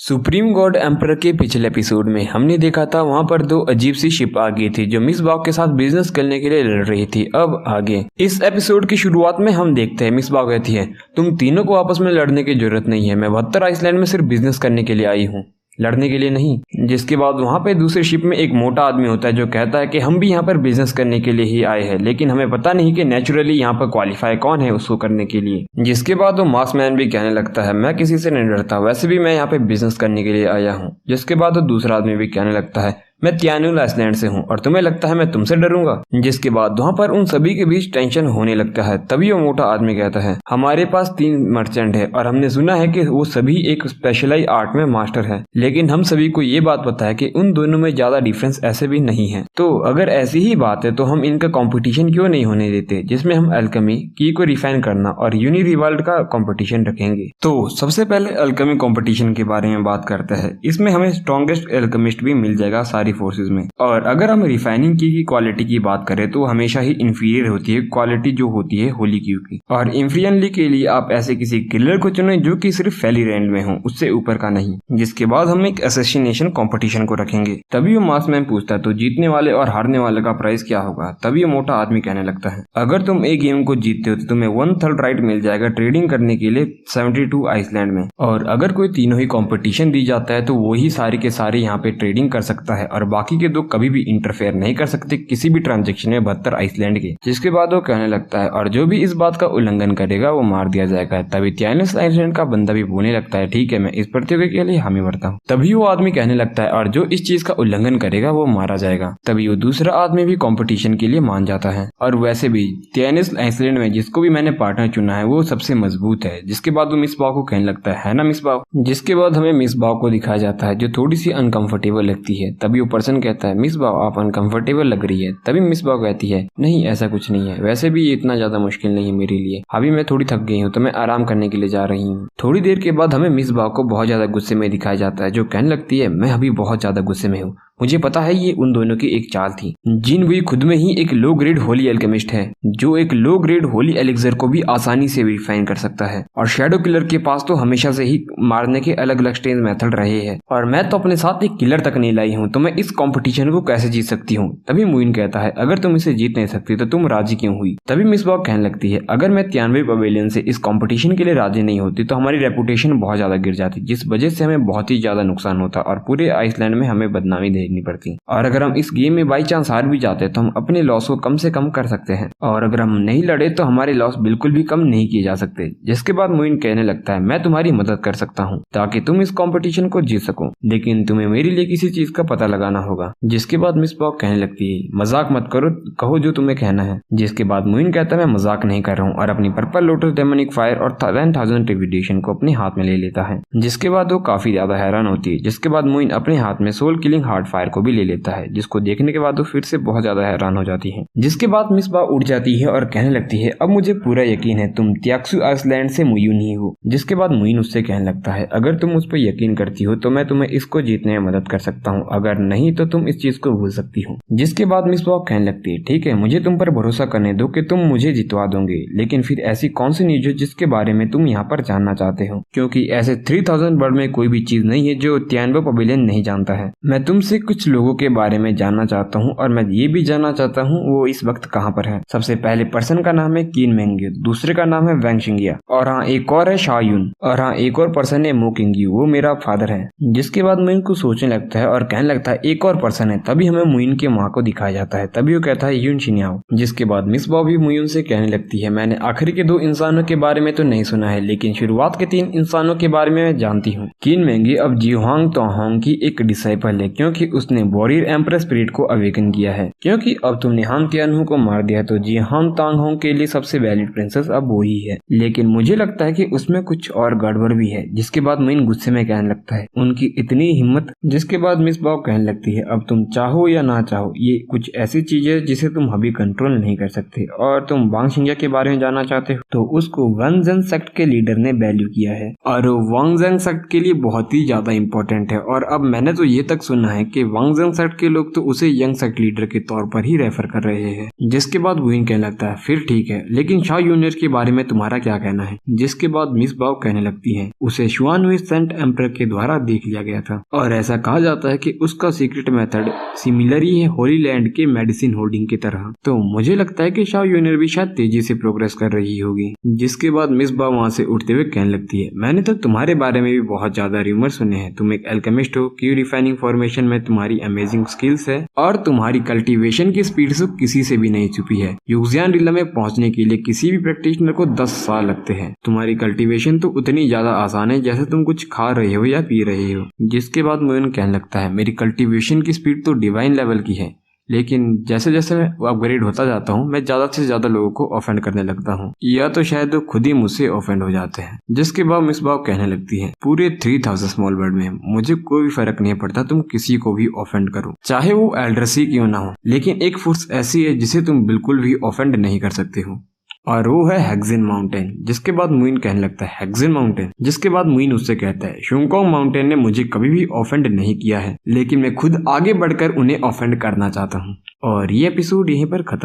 Supreme God emperor के पिछले episode में हमने देखा था वहां पर दो अजीब सी शिप आ गई थी जो मिसबाह के साथ बिजनेस करने के लिए लड़ रही थी। अब आगे इस एपिसोड की शुरुआत में हम देखते हैं मिसबाह कहती है तुम तीनों को आपस में लड़ने की जरूरत नहीं है, मैं 72 आइसलैंड में सिर्फ बिजनेस करने के लिए आई हूँ, लड़ने के लिए नहीं। जिसके बाद वहां पे दूसरी शिप में एक मोटा आदमी होता है जो कहता है कि हम भी यहाँ पर बिजनेस करने के लिए ही आए हैं, लेकिन हमें पता नहीं कि नेचुरली यहाँ पर क्वालिफाई कौन है उसको करने के लिए। जिसके बाद वो मार्क्समैन भी कहने लगता है मैं किसी से नहीं डरता, वैसे भी मैं यहाँ पे बिजनेस करने के लिए आया हूँ। जिसके बाद वो दूसरा आदमी भी कहने लगता है मैं तियानुल आइसलैंड से हूँ और तुम्हें लगता है मैं तुमसे डरूंगा। जिसके बाद वहाँ पर उन सभी के बीच टेंशन होने लगता है। तभी वो मोटा आदमी कहता है हमारे पास 3 मर्चेंट है और हमने सुना है कि वो सभी एक स्पेशलाइज आर्ट में मास्टर है, लेकिन हम सभी को ये बात पता है कि उन दोनों में ज्यादा डिफरेंस ऐसे भी नहीं है। तो अगर ऐसी ही बात है तो हम इनका कॉम्पिटिशन क्यों नहीं होने देते, जिसमें हम अल्केमी की को रिफाइन करना और यूनिरिवाल्ड का कॉम्पिटिशन रखेंगे। तो सबसे पहले अल्केमी कॉम्पिटिशन के बारे में बात करते हैं। इसमें हमें स्ट्रॉन्गेस्ट अल्केमिस्ट भी मिल जाएगा सारी फोर्सेस में। और अगर हम रिफाइनिंग की क्वालिटी की बात करें तो हमेशा ही इंफीरियर होती है क्वालिटी जो होती है होली क्यू की। और इंफियनली के लिए आप ऐसे किसी किलर को चुने जो कि सिर्फ फैली रेंज में हो, उससे ऊपर का नहीं। जिसके बाद हम एक असैसिनेशन कंपटीशन को रखेंगे। तभी वो मार्क्समैन पूछता है तो जीतने वाले और हारने वाले का प्राइस क्या होगा। तभी वो मोटा आदमी कहने लगता है अगर तुम एक गेम को जीतते हो तो तुम्हें 1/3 राइट मिल जाएगा ट्रेडिंग करने के लिए 72 आइसलैंड में। और अगर कोई तीनों ही कंपटीशन दी जाता है तो वही सारे के सारे यहाँ पे ट्रेडिंग कर सकता है और बाकी के दो कभी भी इंटरफेयर नहीं कर सकते किसी भी ट्रांजैक्शन में 72 आइसलैंड के। जिसके बाद वो कहने लगता है और जो भी इस बात का उल्लंघन करेगा वो मार दिया जाएगा। तभी 43 आइसलैंड का बंदा भी बोलने लगता है ठीक है मैं इस प्रतियोगिता के लिए हामी भरता हूँ। तभी वो आदमी कहने लगता है और जो इस चीज का उल्लंघन करेगा वो मारा जाएगा। तभी वो दूसरा आदमी भी कॉम्पिटिशन के लिए मान जाता है। और वैसे भी 43 आइसलैंड में जिसको भी मैंने पार्टनर चुना है वो सबसे मजबूत है। जिसके बाद वो मिसबाह को कहने लगता है ना मिसबाह। जिसके बाद हमें मिसबाह को दिखाया जाता है जो थोड़ी सी अनकंफर्टेबल लगती है। तभी वो पर्सन कहता है मिसबाह आप अनकंफर्टेबल लग रही है। तभी मिसबाह कहती है नहीं ऐसा कुछ नहीं है, वैसे भी ये इतना ज्यादा मुश्किल नहीं है मेरे लिए, अभी मैं थोड़ी थक गई हूँ तो मैं आराम करने के लिए जा रही हूँ। थोड़ी देर के बाद हमें मिसबाह को बहुत ज्यादा गुस्से में दिखाया जाता है जो कहने लगती है मैं अभी बहुत ज्यादा गुस्से में हूँ, मुझे पता है ये उन दोनों की एक चाल थी। जिन भी खुद में ही एक लो ग्रेड होली एल्केमिस्ट है जो एक लो ग्रेड होली एलिक्सर को भी आसानी से रिफाइन कर सकता है। और शैडो किलर के पास तो हमेशा से ही मारने के अलग अलग स्टेज मेथड रहे हैं और मैं तो अपने साथ एक किलर तक नहीं लाई हूँ, तो मैं इस कंपटीशन को कैसे जीत सकती हूँ। तभी मुइन कहता है अगर तुम इसे जीत नहीं सकती तो तुम राजी क्यों हुई। तभी मिसबाह कहने लगती है अगर मैं 93 पवेलियन से इस कंपटीशन के लिए राजी नहीं होती तो हमारी रेपुटेशन बहुत ज्यादा गिर जाती, जिस वजह से हमें बहुत ही ज्यादा नुकसान होता और पूरे आइसलैंड में हमें बदनामी देखनी पड़ती। और अगर हम इस गेम में बाई चांस हार भी जाते तो हम अपने लॉस को कम से कम कर सकते हैं और अगर हम नहीं लड़े तो हमारे लॉस बिल्कुल भी कम नहीं किए जा सकते। जिसके बाद मुइन कहने लगता है मैं तुम्हारी मदद कर सकता हूँ ताकि तुम इस कंपटीशन को जीत सको, लेकिन तुम्हें मेरे लिए किसी चीज का पता लगाना होगा। जिसके बाद मिसबाह कहने लगती है मजाक मत करो, कहो जो तुम्हें कहना है। जिसके बाद मुइन कहता है मैं मजाक नहीं कर रहा हूँ और अपनी पर्पल लोटस डेमोनिक फायर और 1000 ट्रिब्यूटेशन को अपने हाथ में ले लेता है। जिसके बाद वो काफी ज्यादा हैरान होती है। जिसके बाद मुइन अपने हाथ में सोल किलिंग हार्ड फायर को भी ले लेता है, जिसको देखने के बाद वो फिर से बहुत ज्यादा हैरान हो जाती है। जिसके बाद मिसबाह उड़ जाती है और कहने लगती है अब मुझे पूरा यकीन है तुम त्याक्सु आइसलैंड से मुइन ही हो। जिसके बाद मुइन उससे कहने लगता है अगर तुम उस पर यकीन करती हो तो मैं तुम्हें इसको जीतने में मदद कर सकता हूँ, अगर नहीं तो तुम इस चीज को भूल सकती हो। जिसके बाद मिसबाह कहने लगती है ठीक है मुझे तुम पर भरोसा करने दो कि तुम मुझे जितवा दोगे, लेकिन फिर ऐसी कौन सी न्यूज जिसके बारे में तुम यहाँ पर जानना चाहते हो, क्योंकि ऐसे 3000 वर्ड में कोई भी चीज नहीं है जो 93 पवेलियन नहीं जानता है। मैं तुमसे कुछ लोगों के बारे में जानना चाहता हूँ और मैं ये भी जानना चाहता हूँ वो इस वक्त कहाँ पर है। सबसे पहले पर्सन का नाम है कीन मेंग्यू, दूसरे का नाम है वैंग शिंगिया और हाँ एक और है शायुन और हाँ एक और पर्सन है मो किंग्यू, वो मेरा फादर है। जिसके बाद मुइन को सोचने लगता है और कहने लगता है एक और पर्सन है। तभी हमें मुइन के माँ को दिखाया जाता है। तभी वो कहता है यून शिन्याओ। जिसके बाद मिसबाह भी मुइन से कहने लगती है मैंने आखिरी के 2 इंसानों के बारे में तो नहीं सुना है, लेकिन शुरुआत के 3 इंसानों के बारे में मैं जानती हूँ। कीन मेंगी अब जीहोंग तोहोंग की एक डिसाइपल है क्योंकि उसने वॉरियर एम्परर स्पिरिट को अवेकन किया है। क्योंकि अब तुमने हान तियानहू को मार दिया तो जीहान तांगहोंग के लिए सबसे वैलिड प्रिंसेस अब वो ही है, लेकिन मुझे लगता है कि उसमें कुछ और गड़बड़ भी है। जिसके बाद मुइन गुस्से में कहने लगता है उनकी इतनी हिम्मत। जिसके बाद मिसबाह कहने लगती है अब तुम चाहो या ना चाहो ये कुछ ऐसी चीज है जिसे तुम अभी कंट्रोल नहीं कर सकते और तुम वांग शिंगिया के बारे में जानना चाहते हो तो उसको वांगजेंग सेक्ट के लीडर ने वैल्यू किया है और वांगजेंग सेक्ट के लिए बहुत ही ज्यादा इंपॉर्टेंट है। और अब मैंने तो ये तक सुना है कि कि वांगजंग सेक्ट के लोग तो उसे यंग सेक्ट लीडर के तौर पर ही रेफर कर रहे हैं। जिसके बाद वुइन कहने लगता है फिर ठीक है, लेकिन शाओ यूनियन के बारे में तुम्हारा क्या कहना है। जिसके बाद मिस बाओ कहने लगती है उसे शुआनहुई सेंट एम्परर के द्वारा देख लिया गया था और ऐसा कहा जाता है कि उसका सीक्रेट मेथड सिमिलर ही है होली लैंड के मेडिसिन होल्डिंग की तरह। तो मुझे लगता है कि शाओ यूनियन भी शायद तेजी से प्रोग्रेस कर रही होगी। जिसके बाद मिस बाओ वहाँ से उठते हुए कहने लगती है मैंने तो तुम्हारे बारे में भी बहुत ज्यादा रूमर सुने हैं। तुम एक एल्केमिस्ट हो, क्यू रिफाइनिंग फॉर्मेशन में तुम्हारी अमेजिंग स्किल्स है और तुम्हारी कल्टीवेशन की स्पीड से किसी से भी नहीं छुपी है। युक्जियान रिला में पहुंचने के लिए किसी भी प्रैक्टिशनर को 10 साल लगते हैं। तुम्हारी कल्टीवेशन तो उतनी ज्यादा आसान है जैसे तुम कुछ खा रहे हो या पी रहे हो। जिसके बाद मुइन कहने लगता है मेरी कल्टीवेशन की स्पीड तो डिवाइन लेवल की है, लेकिन जैसे जैसे मैं अपग्रेड होता जाता हूँ मैं ज्यादा से ज्यादा लोगों को ऑफेंड करने लगता हूँ, या तो शायद वो खुद ही मुझसे ऑफेंड हो जाते हैं। जिसके बाद मिस बाओ कहने लगती है पूरे 3000 स्मॉल वर्ल्ड में मुझे कोई फर्क नहीं पड़ता तुम किसी को भी ऑफेंड करो, चाहे वो एल्डरसी क्यों ना हो, लेकिन एक फोर्स ऐसी है जिसे तुम बिल्कुल भी ऑफेंड नहीं कर सकते हो और वो है हेक्सिन माउंटेन। जिसके बाद मुइन कहने लगता है हेक्सिन माउंटेन। जिसके बाद मुइन उससे कहता है शुंगकोंग माउंटेन ने मुझे कभी भी ऑफेंड नहीं किया है, लेकिन मैं खुद आगे बढ़कर उन्हें ऑफेंड करना चाहता हूँ। और ये एपिसोड यहीं पर खत्म।